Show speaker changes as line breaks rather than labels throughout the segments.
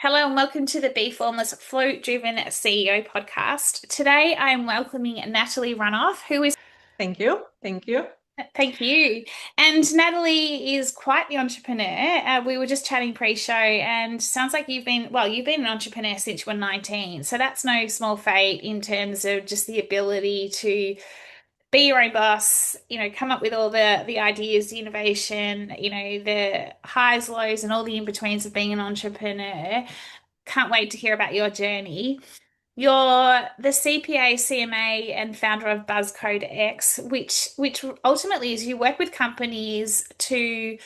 Hello and welcome to the Bee Formless Flow-Driven CEO podcast. Today I'm welcoming Natalie Runoff, who is,
Thank you. Thank you.
thank you. And Natalie is quite the entrepreneur. We were just chatting pre-show and sounds like you've been an entrepreneur since you were 19. So that's no small feat in terms of just the ability to be your own boss, come up with all the ideas, the innovation, the highs, lows, and all the in-betweens of being an entrepreneur. Can't wait to hear about your journey. You're the CPA, CMA, and founder of Buzzcode X, which ultimately is you work with companies to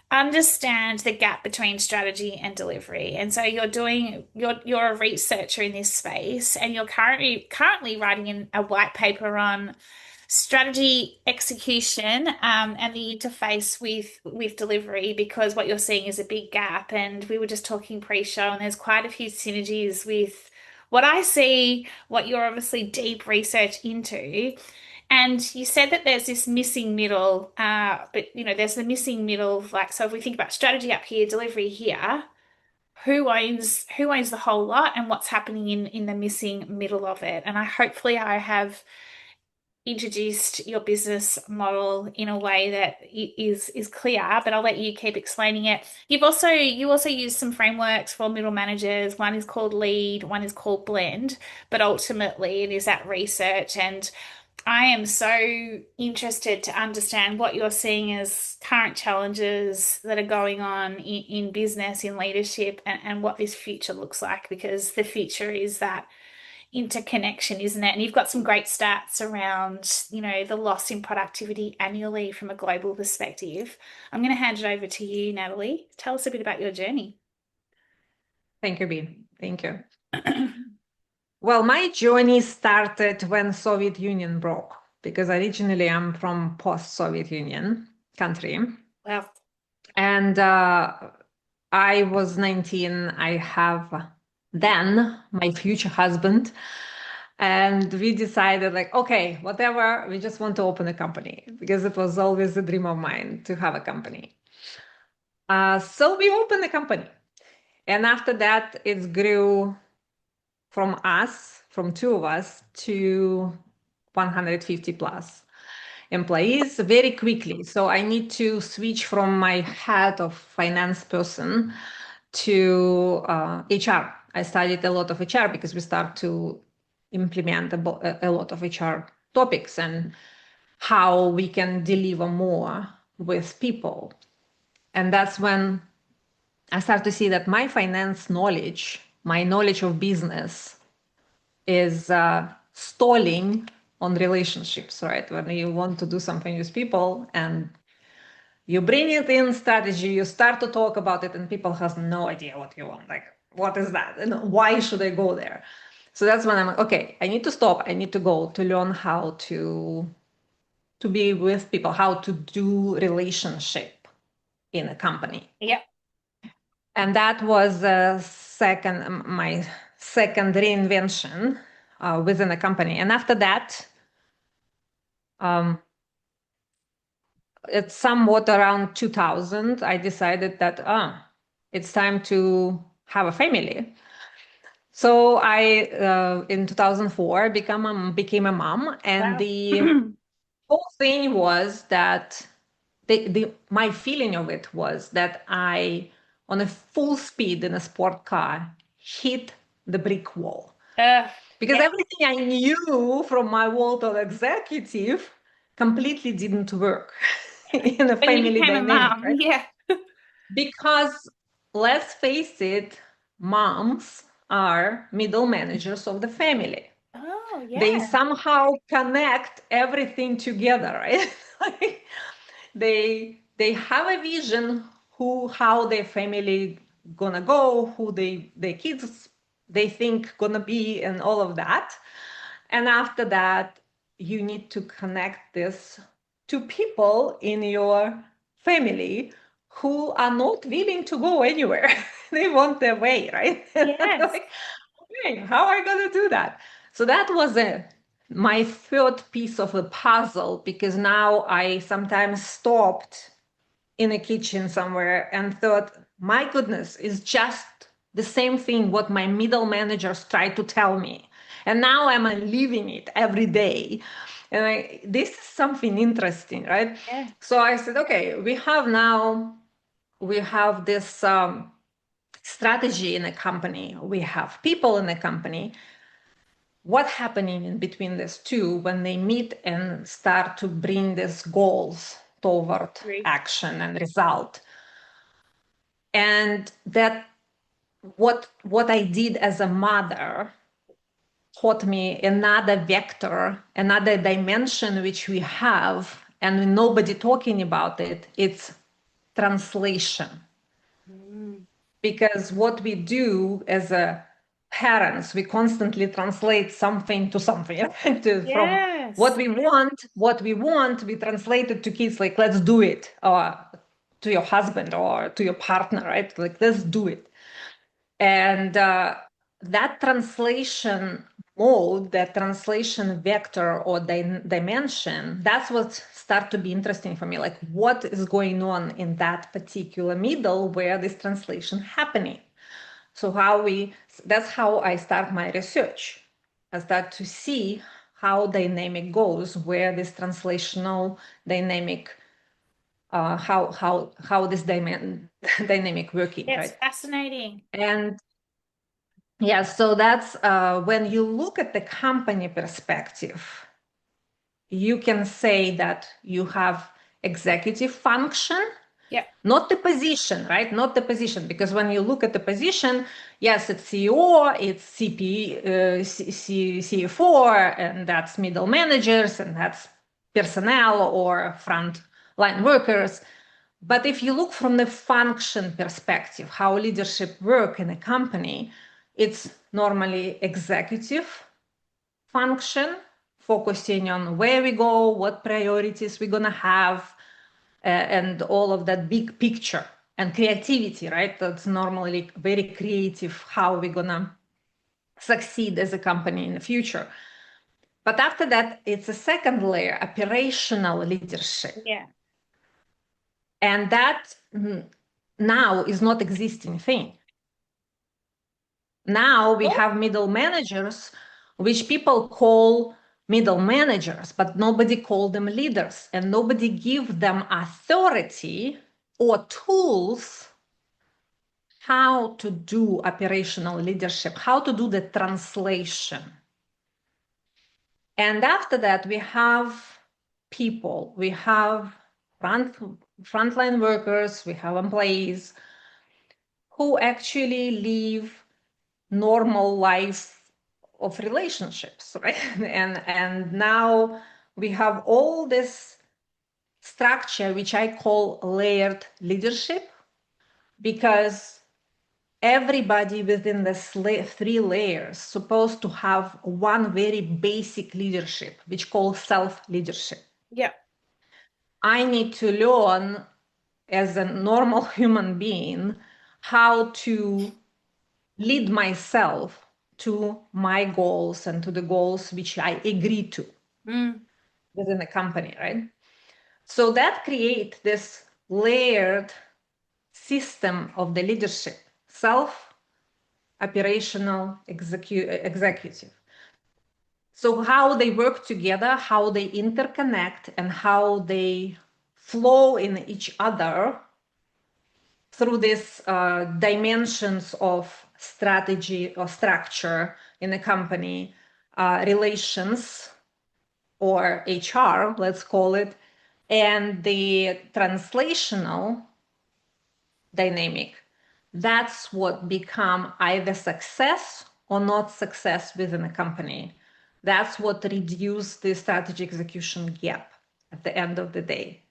understand the gap between strategy and delivery. And so you're a researcher in this space, and you're currently writing in a white paper on strategy execution and the interface with delivery because what you're seeing is a big gap. And we were just talking pre-show, and there's quite a few synergies with what I see, what you're obviously deep research into. And you said that there's this missing middle, but there's the missing middle. Like, so if we think about strategy up here, delivery here, who owns the whole lot, and what's happening in the missing middle of it? And I have introduced your business model in a way that is clear, but I'll let you keep explaining it. You also use some frameworks for middle managers. One is called lead, one is called blend, but ultimately it is that research. And I am so interested to understand what you're seeing as current challenges that are going on in business, in leadership, and what this future looks like, because the future is that interconnection, isn't it? And you've got some great stats around, the loss in productivity annually from a global perspective. I'm going to hand it over to you, Natalie. Tell us a bit about your journey.
Thank you, Bee. Thank you. Well, my journey started when Soviet Union broke, because originally I'm from post-Soviet Union country.
Well,
And I was 19. I have then my future husband. And we decided like, okay, whatever, we just want to open a company because it was always a dream of mine to have a company. So we opened a company. And after that, it grew from two of us to 150 plus employees very quickly. So I need to switch from my head of finance person to HR. I studied a lot of HR because we start to implement a lot of HR topics and how we can deliver more with people. And that's when I start to see that my finance knowledge, my knowledge of business is stalling on relationships, right? When you want to do something with people and you bring it in strategy, you start to talk about it and people has no idea what you want. Like, what is that? And why should I go there? So that's when I'm like, okay, I need to stop. I need to go to learn how to be with people, how to do relationship in a company.
yep.
And that was my second reinvention within a company. And after that, it's somewhat around 2000, I decided that it's time to have a family. So I, in 2004, became a mom. And
Wow.
the whole thing was that my feeling of it was that I, on a full speed in a sport car, hit the brick wall. Because
Yeah.
everything I knew from my world of executive completely didn't work in a
When you
family
became a
dynamic,
mum,
right?
yeah.
Because let's face it, moms are middle managers of the family.
Oh,
They
yeah.
somehow connect everything together, right? Like, they have a vision how their family gonna go, who their kids they think gonna be, and all of that. And after that, you need to connect this to people in your family who are not willing to go anywhere. They want their way, right?
Yes.
Like, okay, how are I gonna do that? So that was my third piece of the puzzle, because now I sometimes stopped in a kitchen somewhere and thought, my goodness, it's just the same thing what my middle managers try to tell me. And now I'm living it every day. And this is something interesting, right?
Yeah.
So I said, okay, we have this strategy in a company. We have people in the company. What's happening in between these two when they meet and start to bring these goals toward
Agree.
action and result? And that what I did as a mother taught me another vector, another dimension which we have, and nobody talking about it. It's translation.
Mm.
Because what we do as a parents, we constantly translate something to something. From
Yes.
what we want, we translate it to kids like, let's do it, or to your husband or to your partner, right? Like, let's do it. And that translation mode, that translation vector or dimension, that's what start to be interesting for me. Like, what is going on in that particular middle where this translation happening? So that's how I start my research. I start to see how dynamic goes, where this translational dynamic, how this dynamic working,
It's
right?
fascinating.
And yeah, so that's when you look at the company perspective, you can say that you have executive function,
Yep.
not the position, right? Not the position, because when you look at the position, yes, it's CEO, it's CFO, and that's middle managers, and that's personnel or front line workers. But if you look from the function perspective, how leadership work in a company, it's normally executive function, focusing on where we go, what priorities we're gonna have, and all of that big picture and creativity, right? That's normally very creative, how we're gonna succeed as a company in the future. But after that, it's a second layer, operational leadership.
Yeah.
And that now is not existing thing. Now we
Oh,
have middle managers, which people call middle managers, but nobody call them leaders, and nobody give them authority or tools how to do operational leadership, how to do the translation. And after that, we have people, we have frontline workers, we have employees who actually live normal life of relationships, right? And now we have all this structure, which I call layered leadership, because everybody within the three layers supposed to have one very basic leadership, which called self-leadership.
yep.
I need to learn as a normal human being how to lead myself to my goals and to the goals which I agree to
Mm.
within the company, right? So that creates this layered system of the leadership, self, operational, executive. So how they work together, how they interconnect, and how they flow in each other through these dimensions of strategy or structure in a company, relations or HR, let's call it, and the translational dynamic. That's what become either success or not success within a company. That's what reduce the strategy execution gap at the end of the day.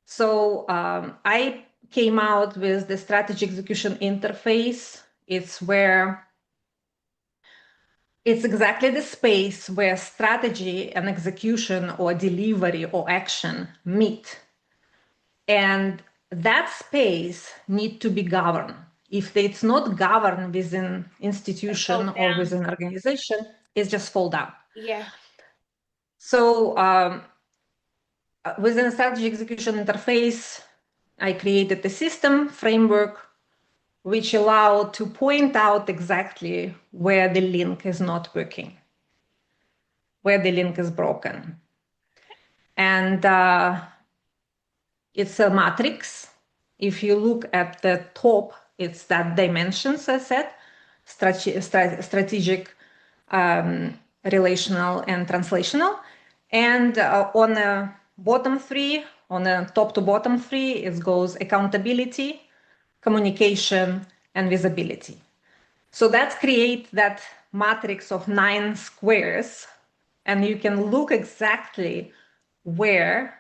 So I came out with the strategy execution interface. It's where it's exactly the space where strategy and execution or delivery or action meet. And that space need to be governed. If it's not governed within
It falls
institution or
down.
within organization, it's just fall down.
Yeah.
So within a strategy execution interface, I created a system framework which allow to point out exactly where the link is not working, where the link is broken. And it's a matrix. If you look at the top, it's that dimensions I said, strategic, relational, and translational. And on the bottom three, on the top to bottom three, it goes accountability, communication, and visibility. So that creates that matrix of 9 squares, and you can look exactly where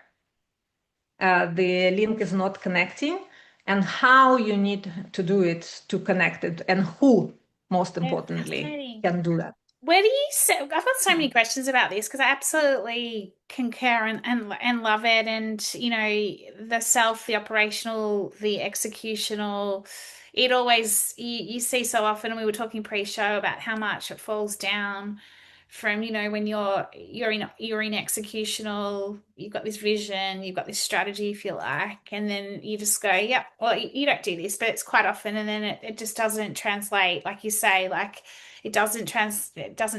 the link is not connecting and how you need to do it to connect it, and who, most
Yeah,
importantly,
fascinating.
can do that.
Where do you see? I've got so many questions about this because I absolutely concur and love it. And the self, the operational, the executional, it always you see so often. And we were talking pre-show about how much it falls down from when you're in executional, you've got this vision, you've got this strategy, if you like, and then you just go, yep, well, you don't do this, but it's quite often, and then it just doesn't translate, like you say, like it doesn't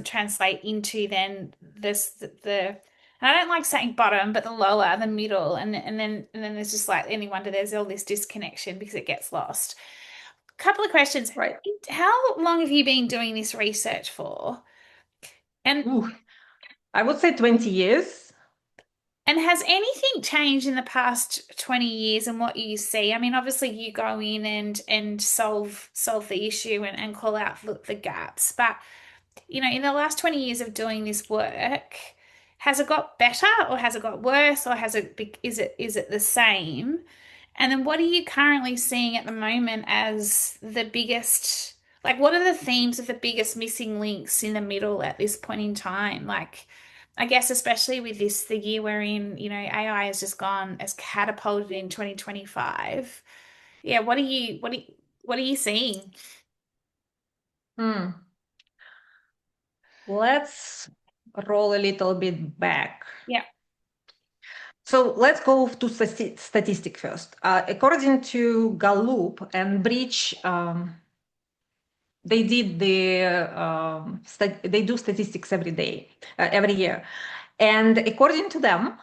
translate into then the and I don't like saying bottom, but the lower, the middle, and then there's just like any wonder there's all this disconnection because it gets lost. Couple of questions.
Right.
How long have you been doing this research for? And
Ooh, I would say 20 years.
and has anything changed in the past 20 years and what you see? I mean, obviously you go in and solve the issue and call out the gaps, but in the last 20 years of doing this work, has it got better or has it got worse or is it the same? And then what are you currently seeing at the moment as the biggest, like what are the themes of the biggest missing links in the middle at this point in time? Like, I guess especially with the year we're in, AI has just gone as catapulted in 2025. Yeah, what are you seeing?
Hmm. Let's roll a little bit back.
Yeah.
So let's go to statistic first. According to Gallup and Breach, they did they do statistics every day, every year, and according to them,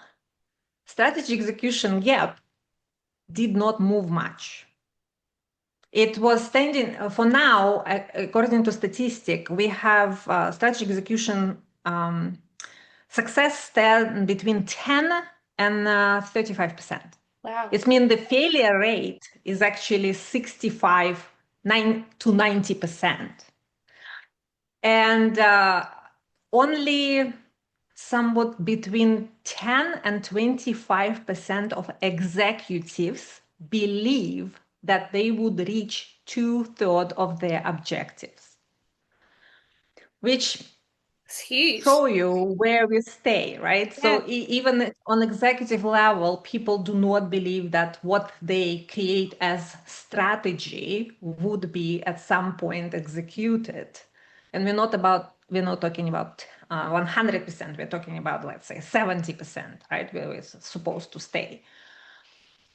strategy execution gap did not move much. It was standing for now, according to statistic, we have strategy execution success stand between 10 and 35%.
Wow.
It means the failure rate is actually 65 to 90%. And only somewhat between 10 and 25% of executives believe that they would reach 2/3 of their objectives, which
It's huge.
show you where we stay, right?
Yeah.
So even on executive level, people do not believe that what they create as strategy would be at some point executed. And we're not talking about 100%, we're talking about, let's say, 70%, right? Where we're supposed to stay.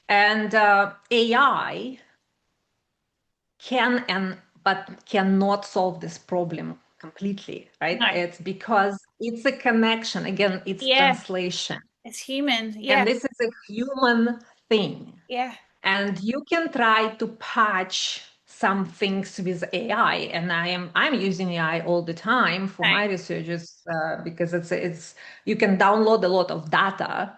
And AI but cannot solve this problem completely, right?
No.
It's because it's a connection. Again, it's
Yeah.
translation.
It's human. Yeah.
And this is a human thing.
Yeah.
And you can try to patch some things with AI. And I'm using AI all the time for
Same.
my researches because it's you can download a lot of data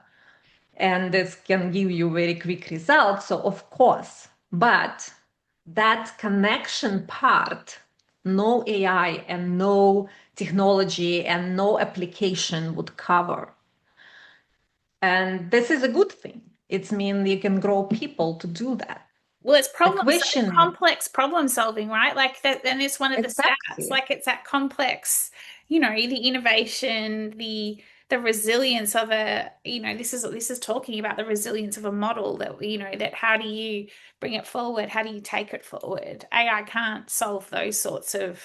and this can give you very quick results. So of course, but that connection part, no AI and no technology and no application would cover. And this is a good thing. It means you can grow people to do that.
Well, it's
The
it's
question,
complex problem solving, right? Like that, and it's one of the stats.
exactly,
Like it's that complex, the innovation, the resilience of this is talking about the resilience of a model that how do you bring it forward? How do you take it forward? AI can't solve those sorts of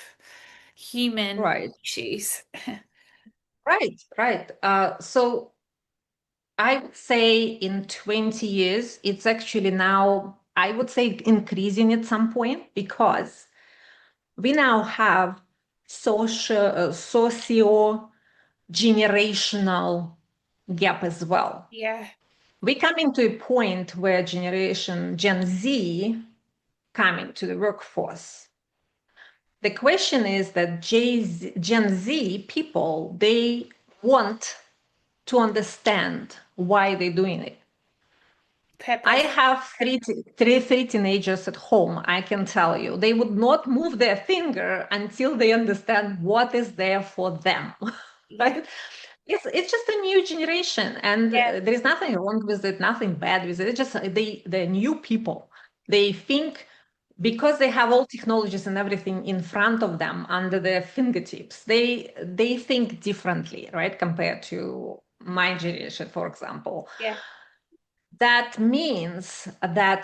human
right,
issues.
right. So I would say in 20 years, it's actually now I would say increasing at some point, because we now have socio-generational gap as well.
Yeah.
We're coming to a point where generation Gen Z coming to the workforce. The question is that Gen Z people, they want to understand why they're doing it. I
Purpose.
have three teenagers at home. I can tell you, they would not move their finger until they understand what is there for them.
Yeah.
Right? It's just a new generation, and
Yeah.
there is nothing wrong with it, nothing bad with it. It's just they're new people. They think because they have all technologies and everything in front of them under their fingertips, they think differently, right? Compared to my generation, for example.
Yeah.
That means that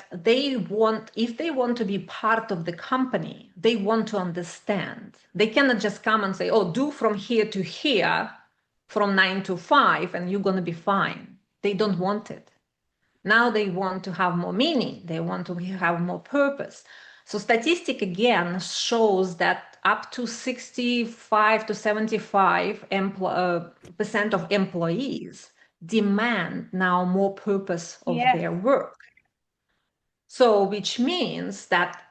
if they want to be part of the company, they want to understand. They cannot just come and say, oh, do from here to here from 9 to 5 and you're going to be fine. They don't want it. Now they want to have more meaning. They want to have more purpose. So statistic again shows that up to 65 to 75 percent of employees demand now more purpose of
Yeah.
their work. So which means that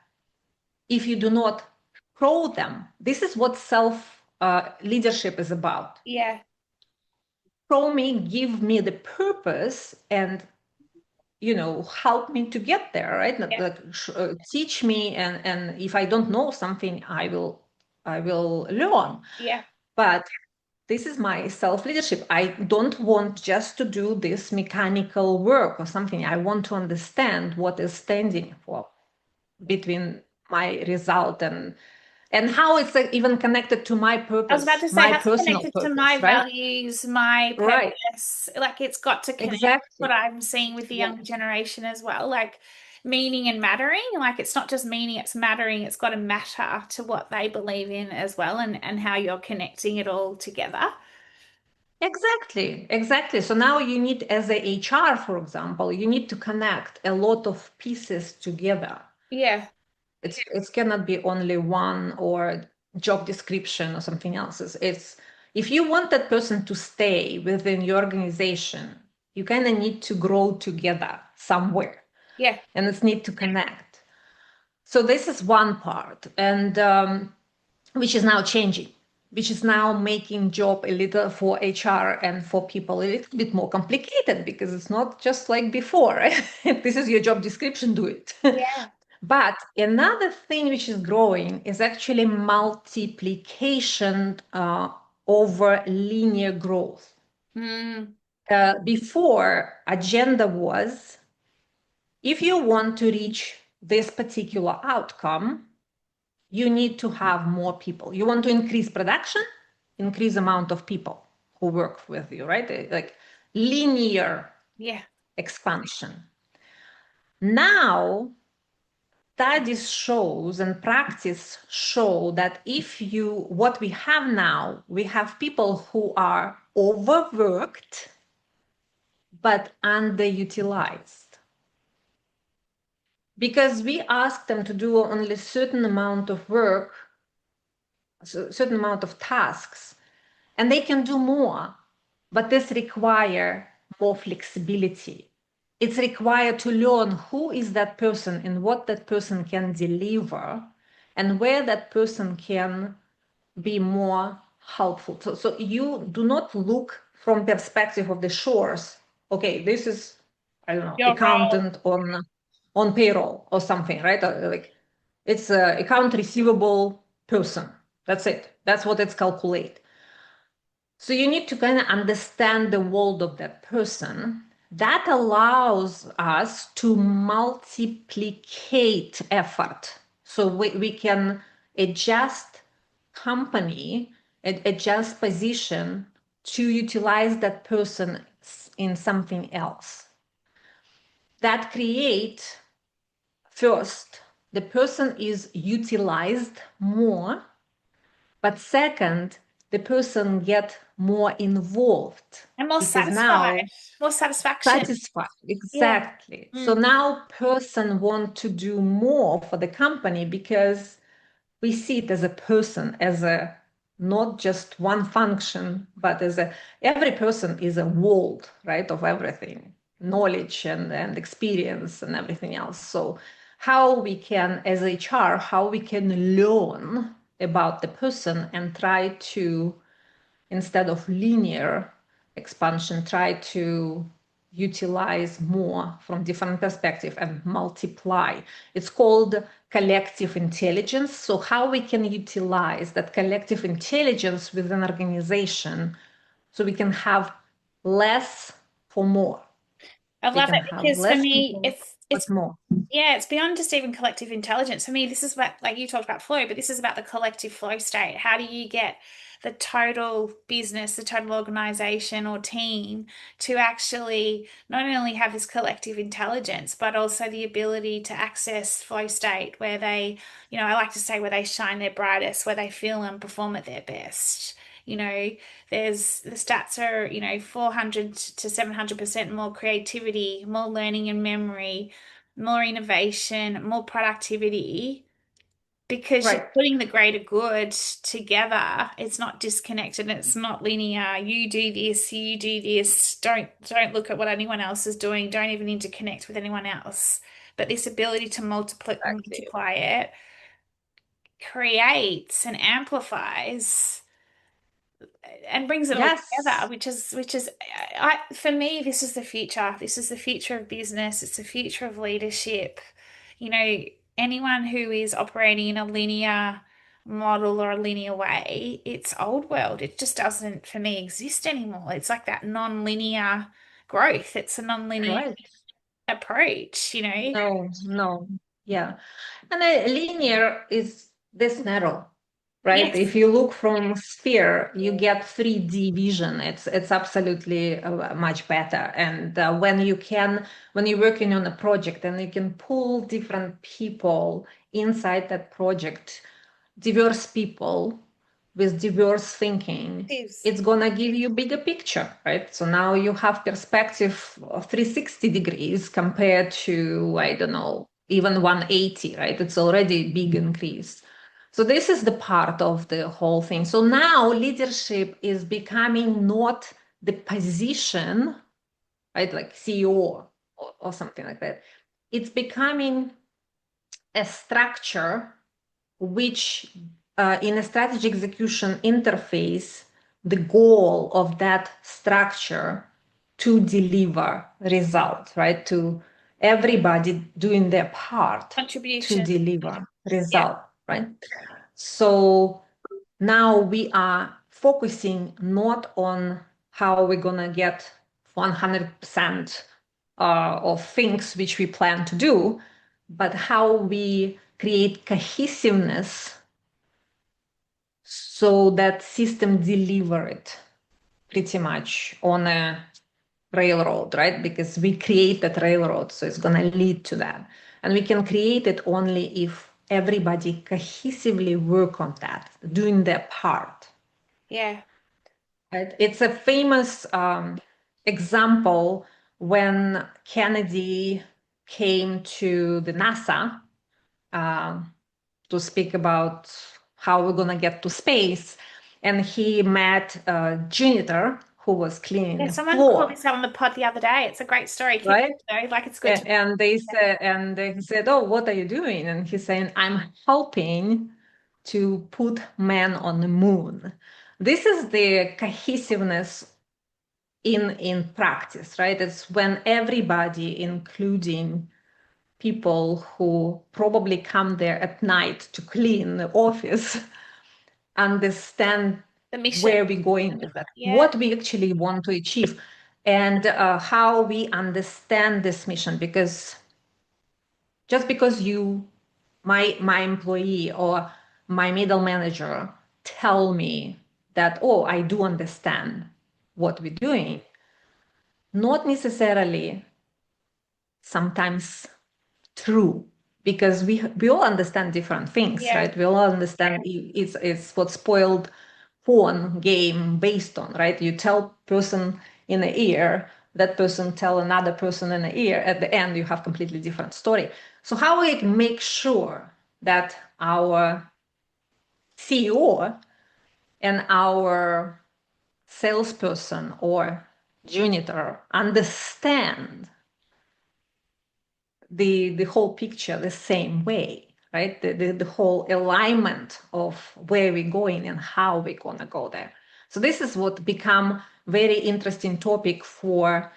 if you do not grow them, this is what self leadership is about.
Yeah.
Grow me, give me the purpose, and help me to get there, right?
Yeah.
Like, teach me, and if I don't know something, I will learn.
Yeah.
But this is my self-leadership. I don't want just to do this mechanical work or something. I want to understand what is standing for between my result and how it's even connected to my
I was about
purpose,
to say,
my
how's it
personal
connected to
purpose,
my
right?
values, my
Right,
purpose? Like it's got to connect. What
exactly.
I'm seeing with the
Yeah.
younger generation as well, like meaning and mattering. Like it's not just meaning, it's mattering. It's got to matter to what they believe in as well, and how you're connecting it all together.
Exactly, exactly. So now you need, as a HR, for example, you need to connect a lot of pieces together.
Yeah.
It cannot be only one or job description or something else. It's if you want that person to stay within your organization, you kind of need to grow together somewhere,
Yeah.
and it's need to connect. So this is one part, and which is now changing, which is now making job a little for HR and for people a little bit more complicated, because it's not just like before. Right? This is your job description, do it.
Yeah.
But another thing which is growing is actually multiplication over linear growth.
Mm.
Before, agenda was, if you want to reach this particular outcome, you need to have more people. You want to increase production, increase amount of people who work with you, right? Like linear
Yeah.
expansion. Now, studies shows and practice show that what we have now, we have people who are overworked but underutilized. Because we ask them to do only a certain amount of work, a certain amount of tasks, and they can do more, but this require more flexibility. It's required to learn who is that person and what that person can deliver, and where that person can be more helpful. So you do not look from perspective of the shores. Okay, this is, I don't know,
Your role.
accountant on payroll or something, right? Like it's a account receivable person. That's it. That's what it's calculate. So you need to kind of understand the world of that person. That allows us to multiplicate effort. So we can adjust company, adjust position to utilize that person in something else. That create, first, the person is utilized more, but second, the person get more involved
And more
because
satisfied,
now
more satisfaction.
satisfied.
Yeah.
Exactly. So
Mm.
now person want to do more for the company because we see it as a person, as a not just one function, but as a every person is a world, right, of everything, knowledge and experience and everything else. So how we can, as HR, how we can learn about the person and try to, instead of linear expansion, try to utilize more from different perspective and multiply. It's called collective intelligence. So how we can utilize that collective intelligence within an organization so we can have less for more.
I
We
love
can
it
have
because for
less
me,
people,
it's
but more.
yeah, it's beyond just even collective intelligence. For me, this is about, like you talked about flow, but this is about the collective flow state. How do you get the total business, the total organization or team to actually not only have this collective intelligence, but also the ability to access flow state where they, I like to say where they shine their brightest, where they feel and perform at their best. You know, there's the stats are, 400 to 700% more creativity, more learning and memory, more innovation, more productivity, because you're
Right.
putting the greater good together. It's not disconnected, it's not linear. You do this, you do this. Don't look at what anyone else is doing. Don't even interconnect with anyone else. But this ability to
Exactly.
multiply it creates and amplifies and brings it all together,
Yes.
which is I for me, this is the future. This is the future of business. It's the future of leadership. You know, anyone who is operating in a linear model or a linear way, it's old world. It just doesn't, for me, exist anymore. It's like that non-linear growth. It's a non-linear
Right.
approach.
No, no. Yeah. And a linear is this narrow, right?
Yes,
If you look from sphere, you get 3D vision. It's absolutely much better. And when you're working on a project and you can pull different people inside that project, diverse people with diverse thinking,
it is.
it's gonna give you bigger picture, right? So now you have perspective of 360 degrees compared to, I don't know, even 180, right? It's already a big increase. So this is the part of the whole thing. So now leadership is becoming not the position, right? Like CEO or something like that. It's becoming a structure which in a strategy execution interface, the goal of that structure to deliver result, right? To everybody doing their part to
Contribution.
deliver
Yeah.
result, right? So now we are focusing not on how we're gonna get 100% of things which we plan to do, but how we create cohesiveness so that system deliver it pretty much on a railroad, right? Because we create that railroad, so it's going to lead to that. And we can create it only if everybody cohesively work on that, doing their part.
Yeah.
Right? It's a famous example when Kennedy came to the NASA um, to speak about how we're going to get to space. And he met a janitor who was cleaning
Yeah,
the
someone called
floor,
this out on the pod the other day. It's a great story. Keep
right?
it though. Like it's good to.
And they said, and he said, "Oh, what are you doing?" And he's saying, "I'm helping to put man on the moon." This is the cohesiveness in practice, right? It's when everybody, including people who probably come there at night to clean the office, understand
The mission.
where we're going with that,
Yeah.
what we actually want to achieve, and how we understand this mission. Because just because my employee or my middle manager tell me that, oh, I do understand what we're doing, not necessarily sometimes true, because we all understand different things,
Yeah.
right? We all understand it's what spoiled phone game based on, right? You tell person in the ear, that person tell another person in the ear. At the end, you have completely different story. So how we make sure that our CEO and our salesperson or janitor understand the whole picture the same way, right? The whole alignment of where we're going and how we're gonna go there. So this is what become very interesting topic for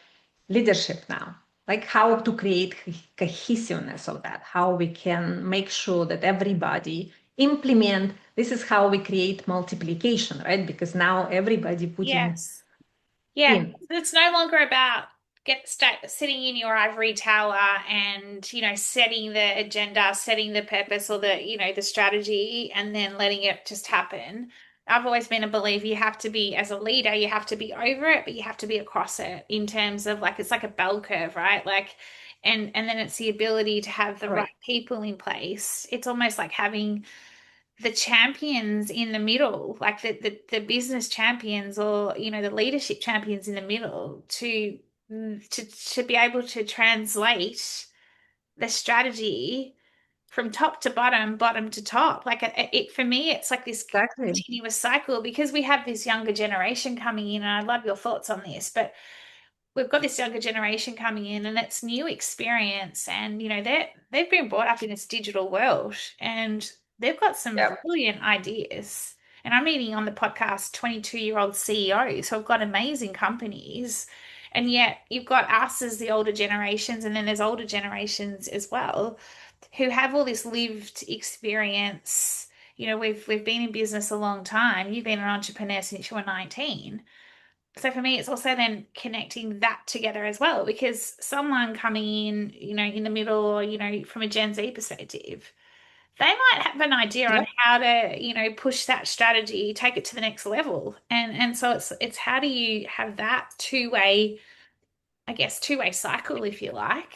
leadership now, like how to create cohesiveness of that, how we can make sure that everybody implement. This is how we create multiplication, right? Because now everybody putting
Yes. Yeah,
in.
it's no longer about sitting in your ivory tower and, setting the agenda, setting the purpose or the strategy and then letting it just happen. I've always been a believer you have to be, as a leader, you have to be over it, but you have to be across it in terms of like it's like a bell curve, right? Like and then it's the ability to have the right
Right.
people in place. It's almost like having the champions in the middle, like the business champions or the leadership champions in the middle to be able to translate the strategy from top to bottom, bottom to top. Like it for me, it's like this
Exactly.
continuous cycle because we have this younger generation coming in, and I love your thoughts on this, but we've got this younger generation coming in and it's new experience and they've been brought up in this digital world and they've got some
Yeah.
brilliant ideas. And I'm meeting on the podcast 22-year-old CEOs who have got amazing companies. And yet you've got us as the older generations, and then there's older generations as well who have all this lived experience. We've been in business a long time. You've been an entrepreneur since you were 19. So for me, it's also then connecting that together as well, because someone coming in, in the middle or, from a Gen Z perspective, they might have an idea
Yeah.
on how to, push that strategy, take it to the next level. And so it's how do you have that two-way, I guess, two-way cycle, if you like.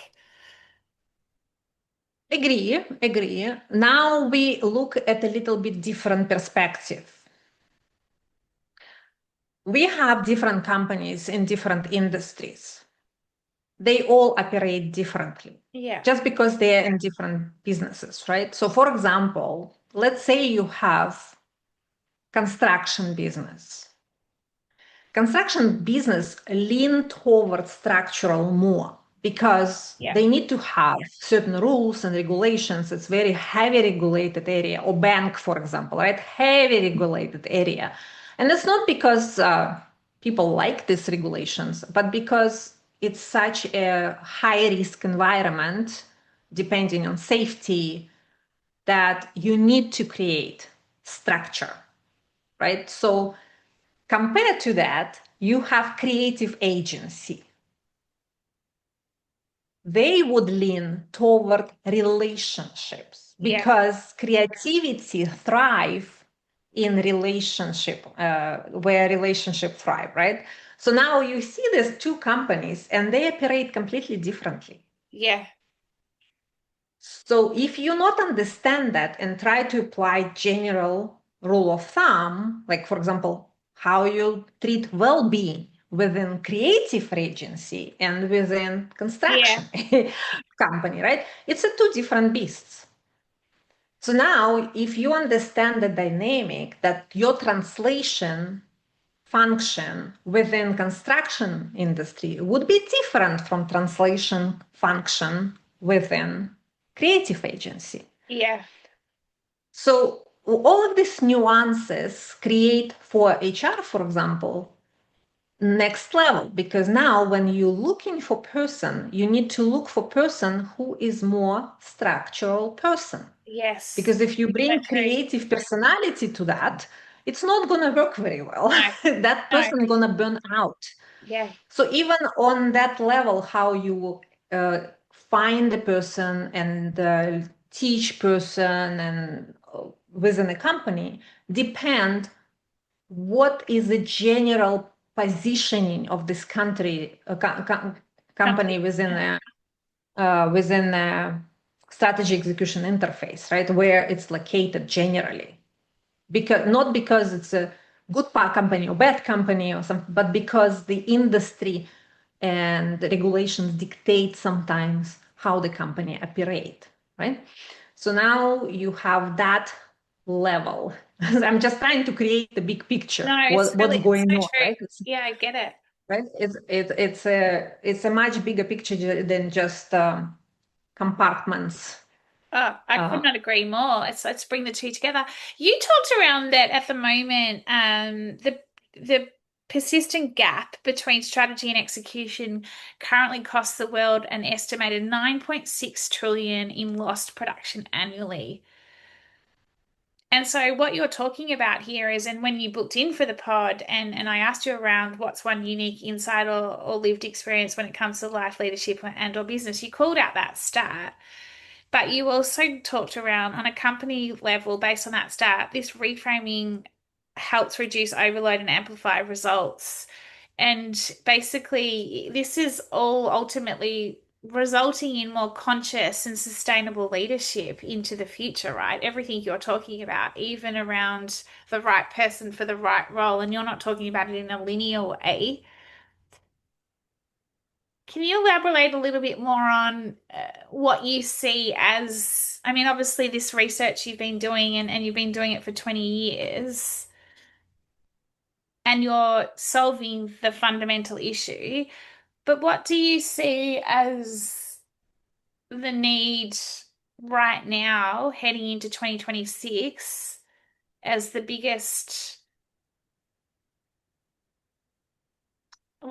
Agree, agree. Now we look at a little bit different perspective. We have different companies in different industries. They all operate differently
Yeah.
just because they're in different businesses, right? So for example, let's say you have construction business. Construction business lean towards structural more because
Yeah.
they need to have certain rules and regulations. It's very heavy regulated area, or bank, for example, right? Heavy regulated area. And it's not because people like these regulations, but because it's such a high risk environment, depending on safety, that you need to create structure, right? So compared to that, you have creative agency. They would lean toward relationships
Yeah.
because creativity thrive in relationship, where relationship thrive, right? So now you see these two companies and they operate completely differently.
Yeah.
So if you not understand that and try to apply general rule of thumb, like for example, how you treat well-being within creative agency and within
Yeah.
construction company, right? It's a two different beasts. So now if you understand the dynamic that your translation function within construction industry would be different from translation function within creative agency.
Yeah.
So all of these nuances create for HR, for example, next level, because now when you're looking for person, you need to look for person who is more structural person.
Yes.
Because if you
So
bring
true.
creative personality to that, it's not going to work very well.
No.
That
No.
person going to burn out.
Yeah.
So even on that level, how you find the person and teach person and within a company depend what is the general positioning of this country company
Company.
within a strategy execution interface, right? Where it's located generally, because not because it's a company or bad company or something, but because the industry and the regulations dictate sometimes how the company operate, right? So now you have that level. I'm just trying to create the big picture,
No, it's
what's
really, it's
going
so
on,
true.
right?
Yeah, I get it.
Right? It's a much bigger picture than just compartments.
Oh, I could
Uh,
not agree more. Let's bring the two together. You talked around that at the moment, the persistent gap between strategy and execution currently costs the world an estimated 9.6 trillion in lost production annually. And so what you're talking about here is, and when you booked in for the pod and I asked you around what's one unique insight or lived experience when it comes to life leadership and or business, you called out that stat. But you also talked around on a company level based on that stat, this reframing helps reduce overload and amplify results. And basically, this is all ultimately resulting in more conscious and sustainable leadership into the future, right? Everything you're talking about, even around the right person for the right role, and you're not talking about it in a linear way. Can you elaborate a little bit more on what you see as, I mean, obviously, this research you've been doing and you've been doing it for 20 years and you're solving the fundamental issue, but what do you see as the need right now heading into 2026 as the biggest,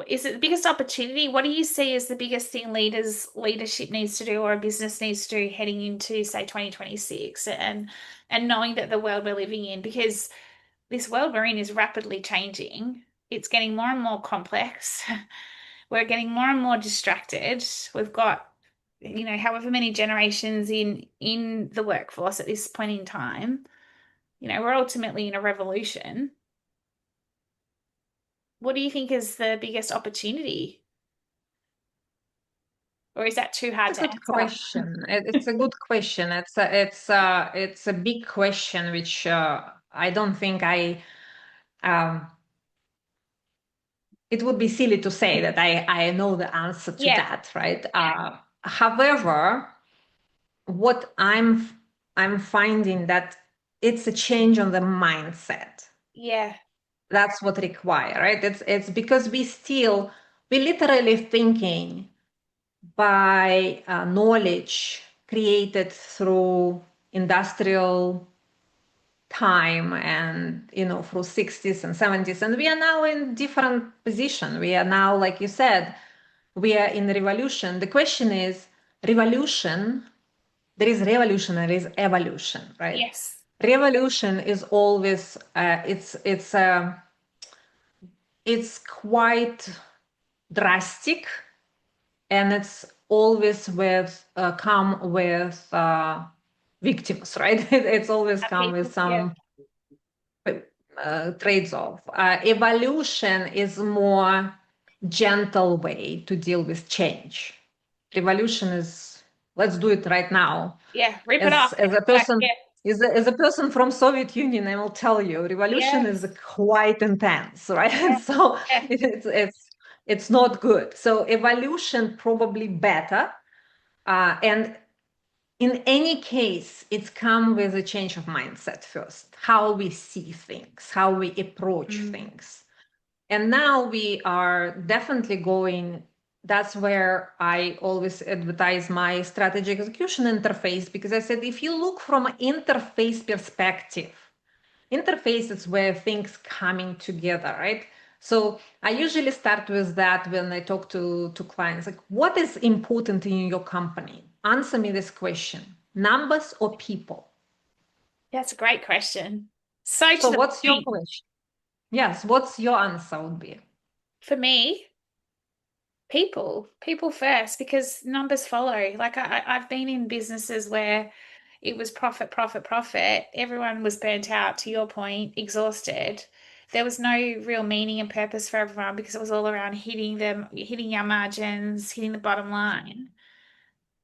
is it the biggest opportunity? What do you see as the biggest thing leadership needs to do or a business needs to do heading into, say, 2026 and knowing that the world we're living in, because this world we're in is rapidly changing. It's getting more and more complex. We're getting more and more distracted. We've got, however many generations in the workforce at this point in time. We're ultimately in a revolution. What do you think is the biggest opportunity? Or is that too hard
it's a
to
good
answer?
question. It's a good question. It's a big question, which I don't think um, it would be silly to say that I know the answer to
Yeah,
that, right? However, what I'm finding that it's a change on the mindset.
yeah,
That's what require, right? It's because we literally thinking by knowledge created through industrial time and through 60s and 70s, and we are now in different position. We are now, like you said, we are in revolution. The question is revolution. There is revolution, there is evolution, right?
yes,
Revolution is always it's quite drastic, and it's always with come with victims, right? It's always come with
people, yeah,
some trades off. Evolution is more gentle way to deal with change. Revolution is let's do it right now.
yeah, rip it
As
off.
as a
Like,
person
yeah,
as a person from Soviet Union, I will tell you, revolution is
yes,
quite intense, right?
yeah,
So
yeah,
it's not good. So evolution probably better, and in any case, it's come with a change of mindset first, how we see things, how we approach
mm,
things. And now we are definitely going, that's where I always advertise my strategy execution interface, because I said, if you look from an interface perspective, interface is where things coming together, right? So I usually start with that when I talk to clients, like, what is important in your company? Answer me this question: numbers or people?
that's a great question. So to
So
the
what's your
point.
question? Yes, what's your answer would be?
For me, people first, because numbers follow. Like I've been in businesses where it was profit, profit, profit. Everyone was burnt out, to your point, exhausted. There was no real meaning and purpose for everyone because it was all around hitting our margins, hitting the bottom line.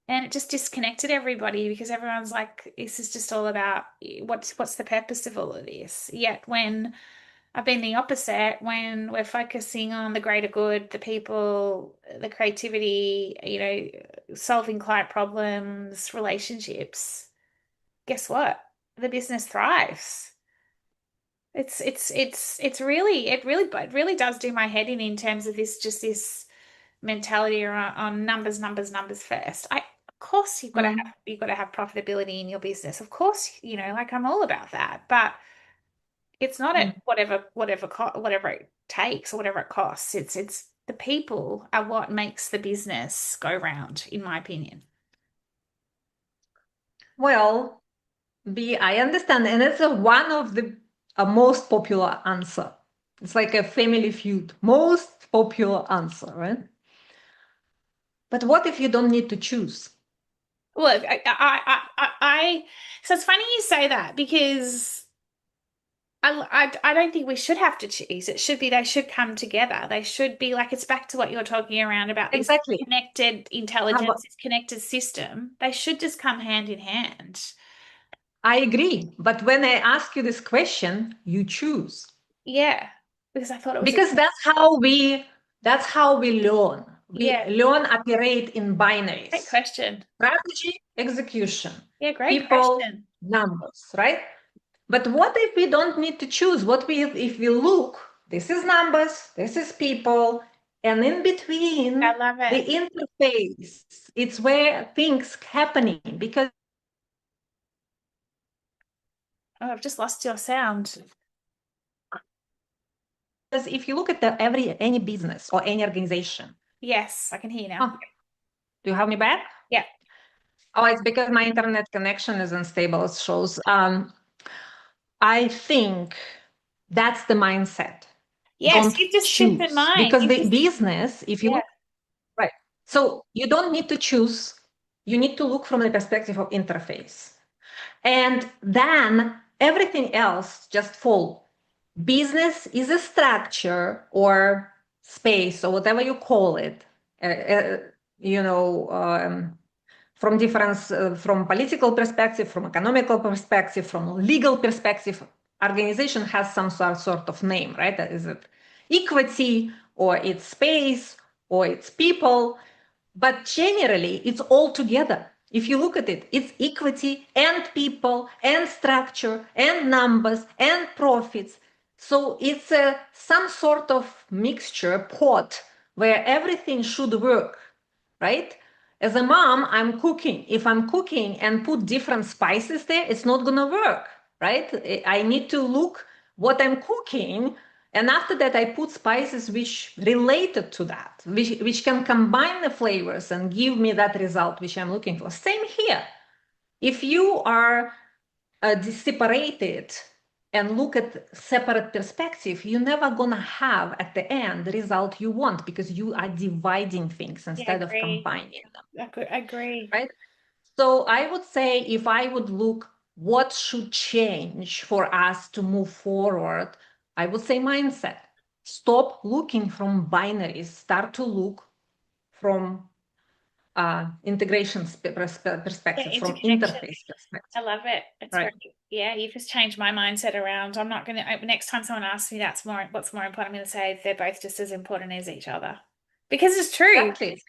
And it just disconnected everybody because everyone's like, this is just all about what's the purpose of all of this? Yet when I've been the opposite when we're focusing on the greater good, the people, the creativity, solving client problems, relationships. Guess what? The business thrives. It really does do my head in terms of this mentality on numbers, numbers, numbers first. Of course
Mm,
you've got to have profitability in your business. Of course, like I'm all about that, but it's not at
mm.
whatever it takes or whatever it costs. It's the people are what makes the business go round, in my opinion.
Well, B, I understand, and it's one of the most popular answer. It's like a family feud, most popular answer, right? But what if you don't need to choose?
Look, so it's funny you say that because I don't think we should have to choose. It should be they should come together. They should be like it's back to what you're talking around about this
Exactly.
connected
How
intelligence,
about-
this connected system. They should just come hand in hand.
I agree, but when I ask you this question, you choose
Yeah, because I thought it was a
because that's how we learn. We
yeah,
learn operate in
great
binaries:
question.
strategy, execution,
Yeah, great
people,
question.
numbers, right? But what if we don't need to choose? If we look, this is numbers, this is people, and in
I
between
love
the
it.
interface, it's where things happening. Because
Oh, I've just lost your sound.
if you look at any business or any organization,
Yes, I can hear you now.
oh, do you have me back?
Yeah.
Oh, it's because my internet connection is unstable. It shows. I think that's the mindset.
Yes,
Don't
you've just shifted
choose
mine.
because the business, if you
Yeah,
look. Right. So you don't need to choose. You need to look from the perspective of interface. And then everything else just fall. Business is a structure or space or whatever you call it. Uh, uh, you know, from different, from political perspective, from economical perspective, from legal perspective, organization has some sort of name, right? Is it equity or it's space or it's people? But generally, it's all together. If you look at it, it's equity and people and structure and numbers and profits. So it's some sort of mixture, pot, where everything should work, right? As a mom, I'm cooking. If I'm cooking and put different spices there, it's not going to work, right? I need to look what I'm cooking, and after that, I put spices which related to that, which can combine the flavors and give me that result which I'm looking for. Same here. If you are separated and look at separate perspective, you're never gonna have at the end the result you want because you are dividing things
yeah,
instead of
agree.
combining them,
Agree.
right? So I would say if I would look what should change for us to move forward, I would say mindset. Stop looking from binaries, start to look from integration
Yeah,
perspective, from
interconnection.
interface perspective,
I love it. It's
right?
great. Yeah, you've just changed my mindset around. I'm not going to, next time someone asks me what's more important, I'm going to say they're both just as important as each other. Because it's true.
Exactly.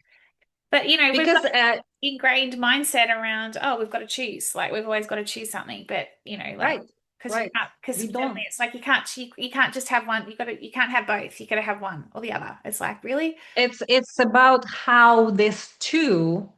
But, we've got
Because
ingrained mindset around, oh, we've got to choose. Like we've always got to choose something. But, like,
right,
because you
right.
can't, because
We
suddenly
don't.
it's like you can't just have one. You can't have both. You got to have one or the other. It's like, really?
It's about how these two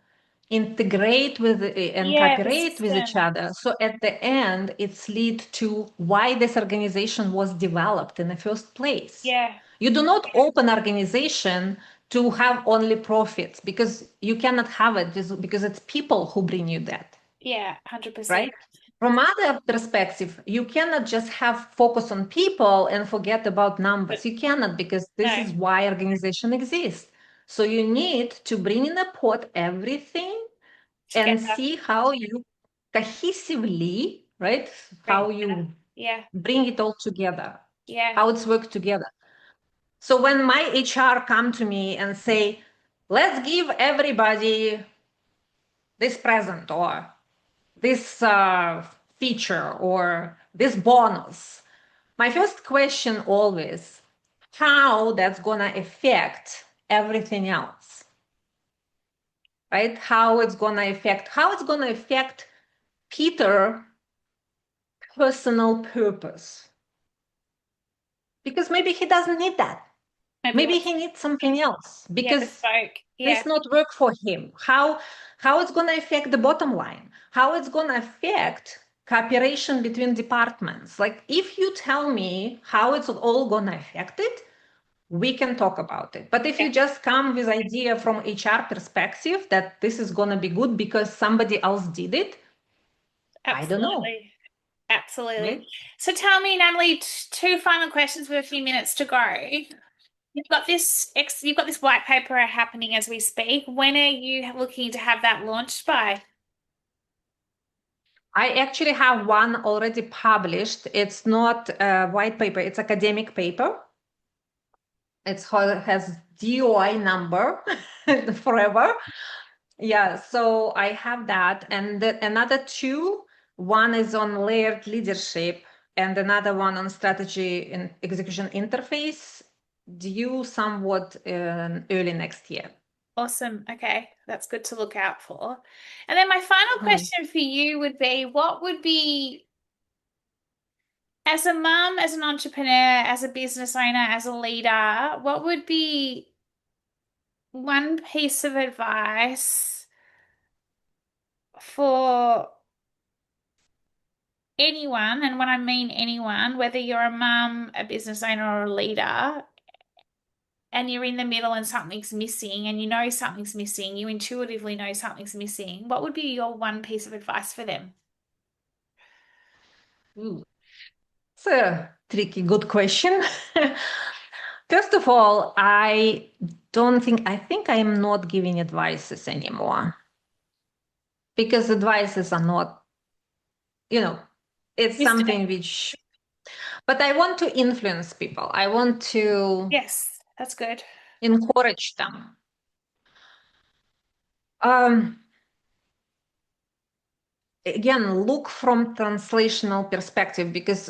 integrate with and
Yeah, the
cooperate with each
system.
other. So at the end, it's lead to why this organization was developed in the first place.
Yeah,
You do not open organization to have only profits because you cannot have it because it's people who bring you that,
yeah, 100%.
right? From other perspective, you cannot just have focus on people and forget about
But
numbers. You cannot because this
no,
is why organization exists. So you need to bring in a pot everything and
together,
see how you cohesively, right?
bring
How
together.
you
Yeah,
bring it all together,
yeah,
how it's worked together. So when my HR come to me and say, let's give everybody this present or this feature or this bonus, My first question always, how that's gonna affect everything else, right? How it's gonna affect Peter personal purpose. Because maybe he doesn't need that.
Maybe
Maybe
what's
he needs something else because
bespoke. Yeah,
this not work for him. How it's gonna affect the bottom line? How it's gonna affect cooperation between departments? Like if you tell me how it's all gonna affect it, we can talk about it. But if
yeah,
you just come with idea from HR perspective that this is gonna be good because somebody else did it, I don't know.
absolutely. Absolutely.
Right?
So tell me, Natalie, two final questions with a few minutes to go. You've got this white paper happening as we speak. When are you looking to have that launched by?
I actually have one already published. It's not a white paper, it's academic paper. Has DOI number forever. Yeah, so I have that. And another two, one is on layered leadership and another one on strategy and execution interface, due somewhat early next year.
Awesome. Okay, that's good to look out for. And then my final
Mhm.
question for you would be, what would be, as a mum, as an entrepreneur, as a business owner, as a leader, what would be one piece of advice for anyone, and when I mean anyone, whether you're a mum, a business owner, or a leader, and you're in the middle and something's missing, and you know something's missing, you intuitively know something's missing, what would be your one piece of advice for them?
Ooh, it's a tricky, good question. First of all, I think I am not giving advices anymore because advices are not, you know, it's
Wisdom.
something which, but I want to influence people. I want to
Yes, that's good.
encourage them. Um, Again, look from translational perspective because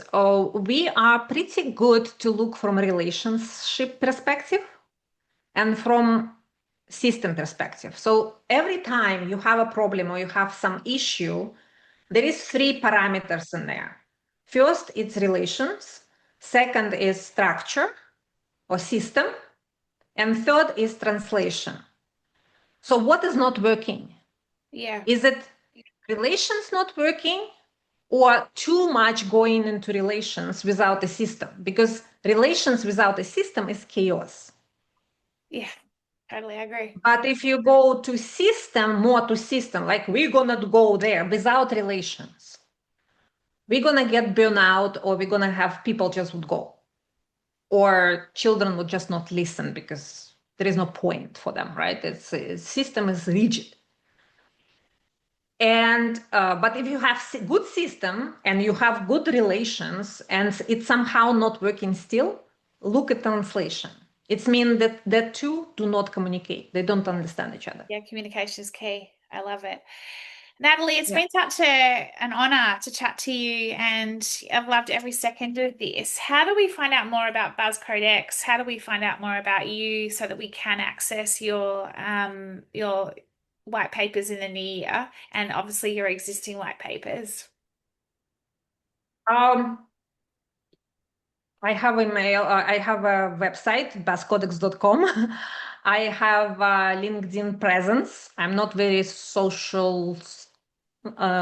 we are pretty good to look from relationship perspective and from system perspective. So every time you have a problem or you have some issue, there is three parameters in there. First, it's relations. Second is structure or system. And third is translation. So what is not working?
Yeah,
Is it relations not working or too much going into relations without a system? Because relations without a system is chaos.
yeah, totally agree.
But if you go to system, more to system, like we're gonna go there without relations, we're gonna get burnout or we're gonna have people just would go. Or children would just not listen because there is no point for them, right? System is rigid. And but if you have good system and you have good relations and it's somehow not working still, look at translation. It's mean that the two do not communicate. They don't understand each other.
Yeah, communication is key. I love it. Natalie, it's
Yeah.
been such an honor to chat to you, and I've loved every second of this. How do we find out more about Buzz Codex? How do we find out more about you so that we can access your white papers in the new year and obviously your existing white papers?
Um, I have email. I have a website, bascodex.com. I have a LinkedIn presence. I'm not very social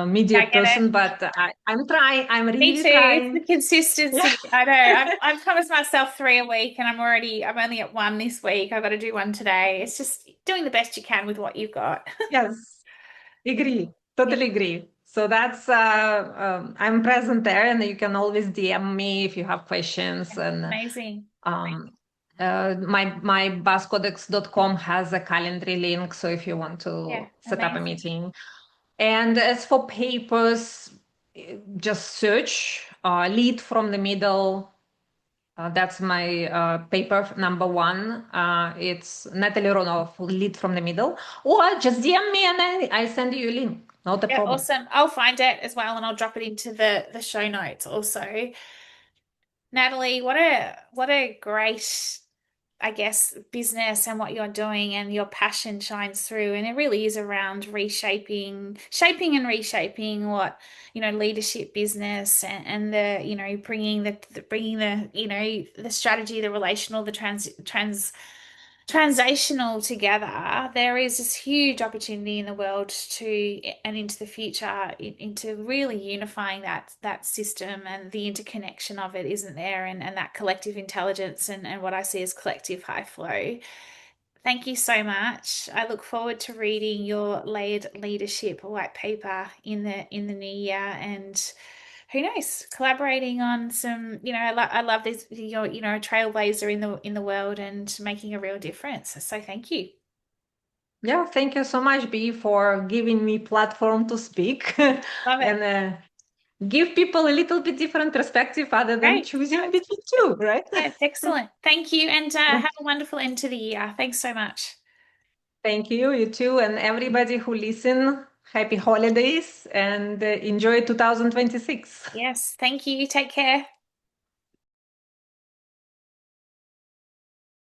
media
I get it.
person, but I'm trying. I'm
Me
really
too. It's the
trying. Yeah.
consistency. I know. I've promised myself three a week, and I'm only at one this week. I've got to do one today. It's just doing the best you can with what you've got.
Yes. Agree.
Yeah,
Totally agree. So that's I'm present there, and you can always DM me if you have questions. And
amazing.
um, my bascodex.com has a calendar link, so if you want
Yeah,
to set up a
amazing.
meeting. And as for papers, just search lead from the middle. That's my paper number one. It's Natalie Runoff, lead from the middle. Or just DM me and I send you a link. Not a
Yeah,
problem.
awesome. I'll find it as well, and I'll drop it into the show notes also. Natalie, what a great, I guess, business and what you're doing and your passion shines through. And it really is around shaping and reshaping what, leadership business and the, bringing the, the strategy, the relational, the translational together. There is this huge opportunity in the world to and into the future into really unifying that system, and the interconnection of it isn't there, and that collective intelligence and what I see as collective high flow. Thank you so much. I look forward to reading your layered leadership white paper in the new year, and who knows, collaborating on some, I love this, you're, a trailblazer in the world and making a real difference. So thank you.
Yeah, thank you so much, Bee, for giving me platform to speak
Love it.
and give people a little bit different perspective other than
Great.
choosing between two, right?
Yeah, excellent. Thank you, and
Yeah.
have a wonderful end to the year. Thanks so much.
Thank you, you too, and everybody who listen. Happy holidays and enjoy 2026.
Yes, thank you. Take care.